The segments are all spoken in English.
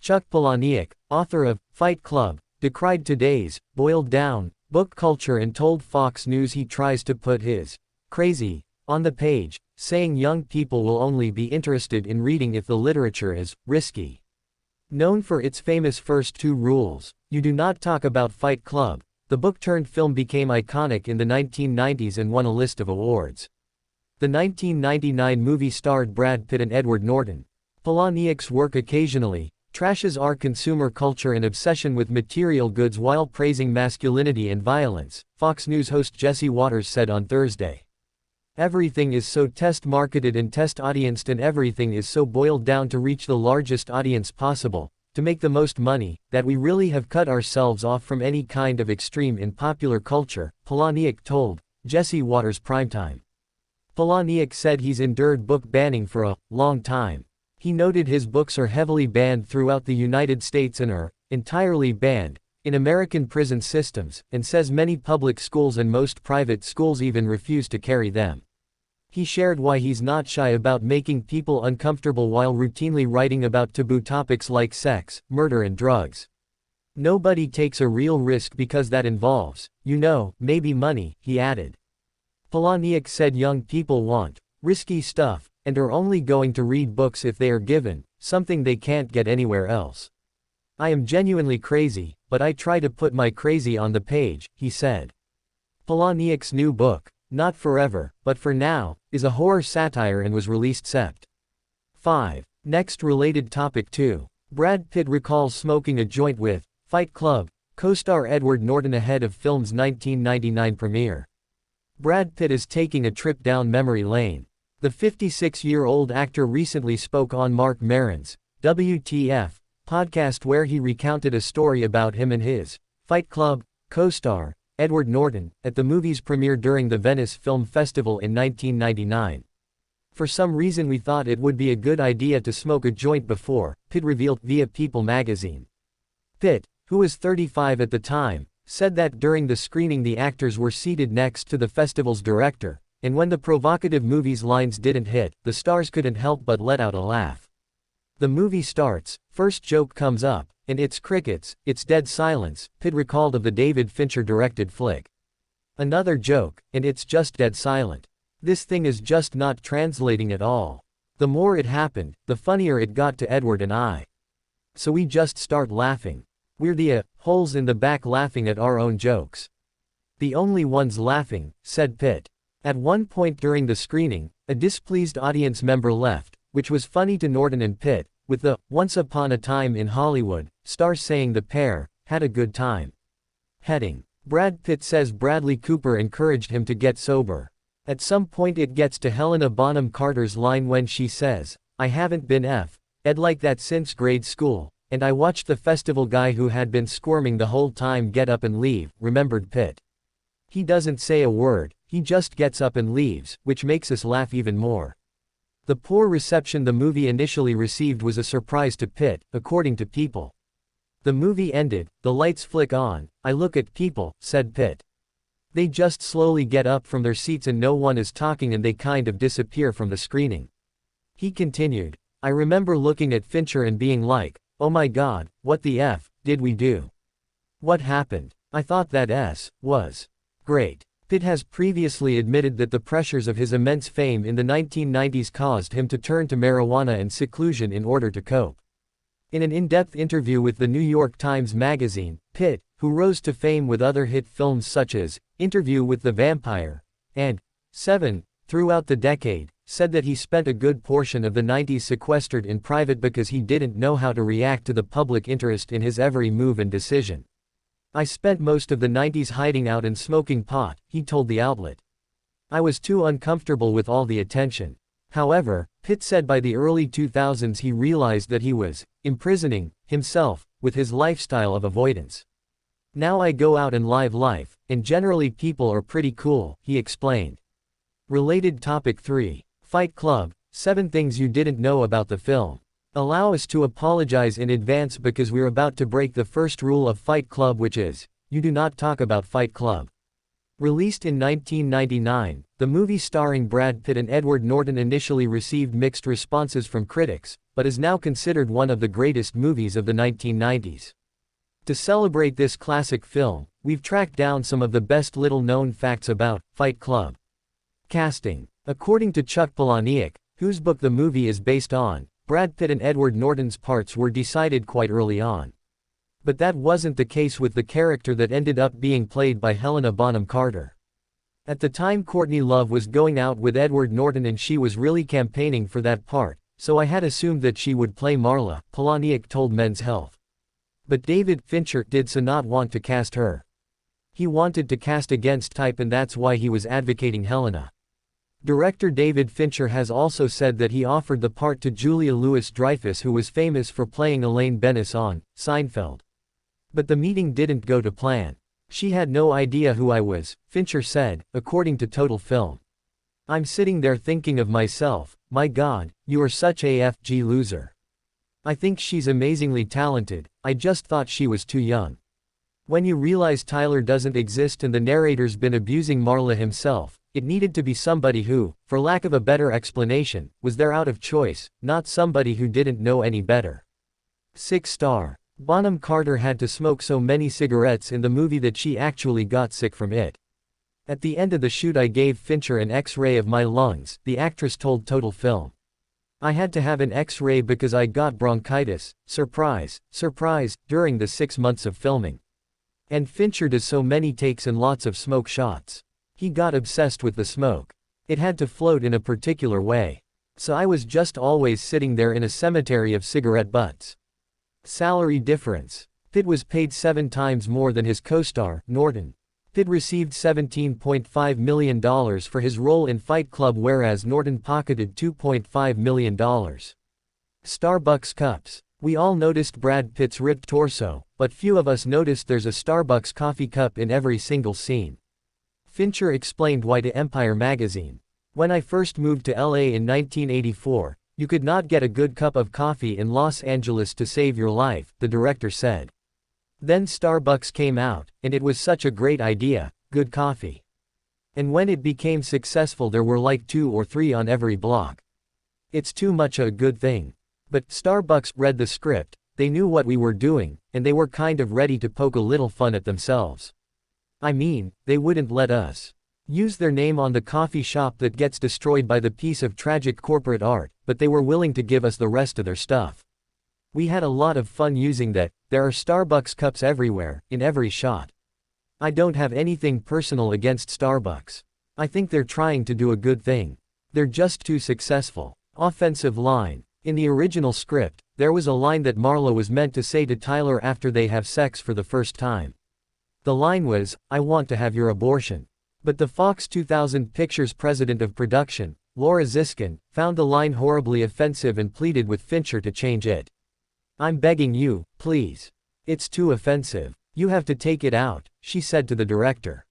Chuck Palahniuk, author of Fight Club, decried today's boiled down book culture and told Fox News he tries to put his crazy on the page, saying young people will only be interested in reading if the literature is risky. Known for its famous first two rules, you do not talk about Fight Club, the book-turned-film became iconic in the 1990s and won a list of awards. The 1999 movie starred Brad Pitt and Edward Norton. Palahniuk's work occasionally trashes our consumer culture and obsession with material goods while praising masculinity and violence, Fox News host Jesse Watters said on Thursday. Everything is so test-marketed and test-audienced, and everything is so boiled down to reach the largest audience possible, to make the most money, that we really have cut ourselves off from any kind of extreme in popular culture, Palahniuk told Jesse Watters Primetime. Palahniuk said he's endured book banning for a long time. He noted his books are heavily banned throughout the United States and are entirely banned in American prison systems, and says many public schools and most private schools even refuse to carry them. He shared why he's not shy about making people uncomfortable while routinely writing about taboo topics like sex, murder and drugs. Nobody takes a real risk because that involves, maybe money, he added. Palahniuk said young people want risky stuff, and are only going to read books if they are given something they can't get anywhere else. I am genuinely crazy, but I try to put my crazy on the page, he said. Palahniuk's new book, Not Forever, But For Now, is a horror satire and was released Sept. 5. Next related topic 2. Brad Pitt recalls smoking a joint with Fight Club co-star Edward Norton ahead of film's 1999 premiere. Brad Pitt is taking a trip down memory lane. The 56-year-old actor recently spoke on Marc Maron's WTF podcast where he recounted a story about him and his Fight Club co-star, Edward Norton, at the movie's premiere during the Venice Film Festival in 1999. For some reason we thought it would be a good idea to smoke a joint before, Pitt revealed via People magazine. Pitt, who was 35 at the time, said that during the screening the actors were seated next to the festival's director, and when the provocative movie's lines didn't hit, the stars couldn't help but let out a laugh. The movie starts, first joke comes up, and it's crickets, it's dead silence, Pitt recalled of the David Fincher-directed flick. Another joke, and it's just dead silent. This thing is just not translating at all. The more it happened, the funnier it got to Edward and I. So we just start laughing. We're the holes in the back laughing at our own jokes. The only ones laughing, said Pitt. At one point during the screening, a displeased audience member left, which was funny to Norton and Pitt, with the Once Upon a Time in Hollywood star saying the pair had a good time. Heading. Brad Pitt says Bradley Cooper encouraged him to get sober. At some point it gets to Helena Bonham Carter's line when she says, I haven't been ed like that since grade school, and I watched the festival guy who had been squirming the whole time get up and leave, remembered Pitt. He doesn't say a word, he just gets up and leaves, which makes us laugh even more. The poor reception the movie initially received was a surprise to Pitt, according to People. The movie ended, the lights flick on, I look at people, said Pitt. They just slowly get up from their seats and no one is talking and they kind of disappear from the screening. He continued, I remember looking at Fincher and being like, oh my god, what the F did we do? What happened? I thought that was great. Pitt has previously admitted that the pressures of his immense fame in the 1990s caused him to turn to marijuana and seclusion in order to cope. In an in-depth interview with the New York Times Magazine, Pitt, who rose to fame with other hit films such as Interview with the Vampire and Seven throughout the decade, said that he spent a good portion of the 90s sequestered in private because he didn't know how to react to the public interest in his every move and decision. I spent most of the 90s hiding out and smoking pot, he told the outlet. I was too uncomfortable with all the attention. However, Pitt said by the early 2000s he realized that he was imprisoning himself with his lifestyle of avoidance. Now I go out and live life, and generally people are pretty cool, he explained. Related topic 3. Fight Club, 7 things you didn't know about the film. Allow us to apologize in advance because we're about to break the first rule of Fight Club, which is, you do not talk about Fight Club. Released in 1999, the movie starring Brad Pitt and Edward Norton initially received mixed responses from critics, but is now considered one of the greatest movies of the 1990s. To celebrate this classic film, we've tracked down some of the best little-known facts about Fight Club. Casting. According to Chuck Palahniuk, whose book the movie is based on, Brad Pitt and Edward Norton's parts were decided quite early on. But that wasn't the case with the character that ended up being played by Helena Bonham Carter. At the time Courtney Love was going out with Edward Norton and she was really campaigning for that part, so I had assumed that she would play Marla, Palahniuk told Men's Health. But David Fincher did not want to cast her. He wanted to cast against type and that's why he was advocating Helena. Director David Fincher has also said that he offered the part to Julia Louis-Dreyfus, who was famous for playing Elaine Bennis on Seinfeld. But the meeting didn't go to plan. She had no idea who I was, Fincher said, according to Total Film. I'm sitting there thinking of myself, my God, you are such a FG loser. I think she's amazingly talented, I just thought she was too young. When you realize Tyler doesn't exist and the narrator's been abusing Marla himself, it needed to be somebody who, for lack of a better explanation, was there out of choice, not somebody who didn't know any better. 6-star. Bonham Carter had to smoke so many cigarettes in the movie that she actually got sick from it. At the end of the shoot I gave Fincher an X-ray of my lungs, the actress told Total Film. I had to have an X-ray because I got bronchitis, surprise, surprise, during the 6 months of filming. And Fincher does so many takes and lots of smoke shots. He got obsessed with the smoke. It had to float in a particular way. So I was just always sitting there in a cemetery of cigarette butts. Salary difference. Pitt was paid 7 times more than his co-star, Norton. Pitt received $17.5 million for his role in Fight Club whereas Norton pocketed $2.5 million. Starbucks cups. We all noticed Brad Pitt's ripped torso, but few of us noticed there's a Starbucks coffee cup in every single scene. Fincher explained why to Empire magazine. When I first moved to LA in 1984, you could not get a good cup of coffee in Los Angeles to save your life, the director said. Then Starbucks came out, and it was such a great idea, good coffee. And when it became successful there were like 2 or 3 on every block. It's too much a good thing. But Starbucks read the script, they knew what we were doing, and they were kind of ready to poke a little fun at themselves. I mean, they wouldn't let us use their name on the coffee shop that gets destroyed by the piece of tragic corporate art, but they were willing to give us the rest of their stuff. We had a lot of fun using that. There are Starbucks cups everywhere, in every shot. I don't have anything personal against Starbucks. I think they're trying to do a good thing. They're just too successful. Offensive line. In the original script, there was a line that Marla was meant to say to Tyler after they have sex for the first time. The line was, "I want to have your abortion." But the Fox 2000 Pictures president of production, Laura Ziskin, found the line horribly offensive and pleaded with Fincher to change it. "I'm begging you, please. It's too offensive. You have to take it out," she said to the director.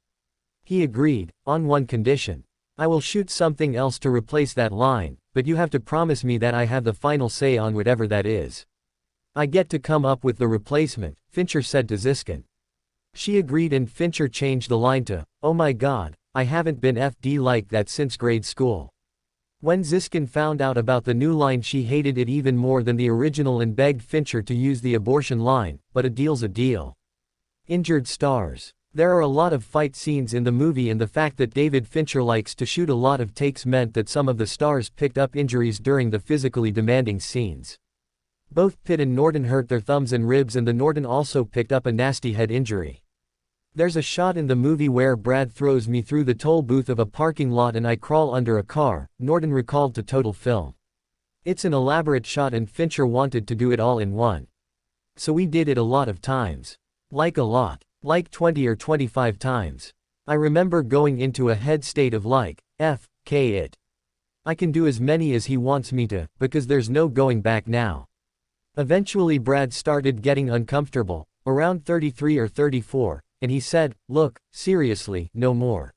He agreed, on one condition. "I will shoot something else to replace that line, but you have to promise me that I have the final say on whatever that is. I get to come up with the replacement," Fincher said to Ziskin. She agreed and Fincher changed the line to, "Oh my God, I haven't been FD like that since grade school." When Ziskin found out about the new line she hated it even more than the original and begged Fincher to use the abortion line, but a deal's a deal. Injured stars. There are a lot of fight scenes in the movie and the fact that David Fincher likes to shoot a lot of takes meant that some of the stars picked up injuries during the physically demanding scenes. Both Pitt and Norton hurt their thumbs and ribs and the Norton also picked up a nasty head injury. There's a shot in the movie where Brad throws me through the toll booth of a parking lot and I crawl under a car, Norton recalled to Total Film. It's an elaborate shot and Fincher wanted to do it all in one. So we did it a lot of times. Like a lot. Like 20 or 25 times. I remember going into a head state of like, F.K. it. I can do as many as he wants me to, because there's no going back now. Eventually Brad started getting uncomfortable, around 33 or 34, and he said, "Look, seriously, no more.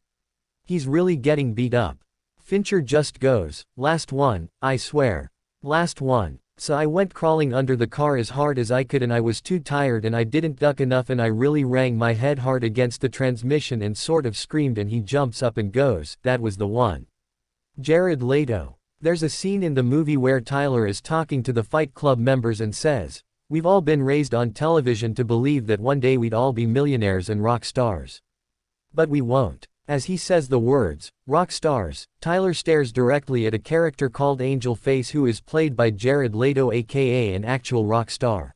He's really getting beat up." Fincher just goes, "Last one, I swear. Last one." So I went crawling under the car as hard as I could and I was too tired and I didn't duck enough and I really rang my head hard against the transmission and sort of screamed and he jumps up and goes, "That was the one." Jared Leto. There's a scene in the movie where Tyler is talking to the Fight Club members and says, "We've all been raised on television to believe that one day we'd all be millionaires and rock stars. But we won't." As he says the words, "rock stars," Tyler stares directly at a character called Angel Face who is played by Jared Leto aka an actual rock star.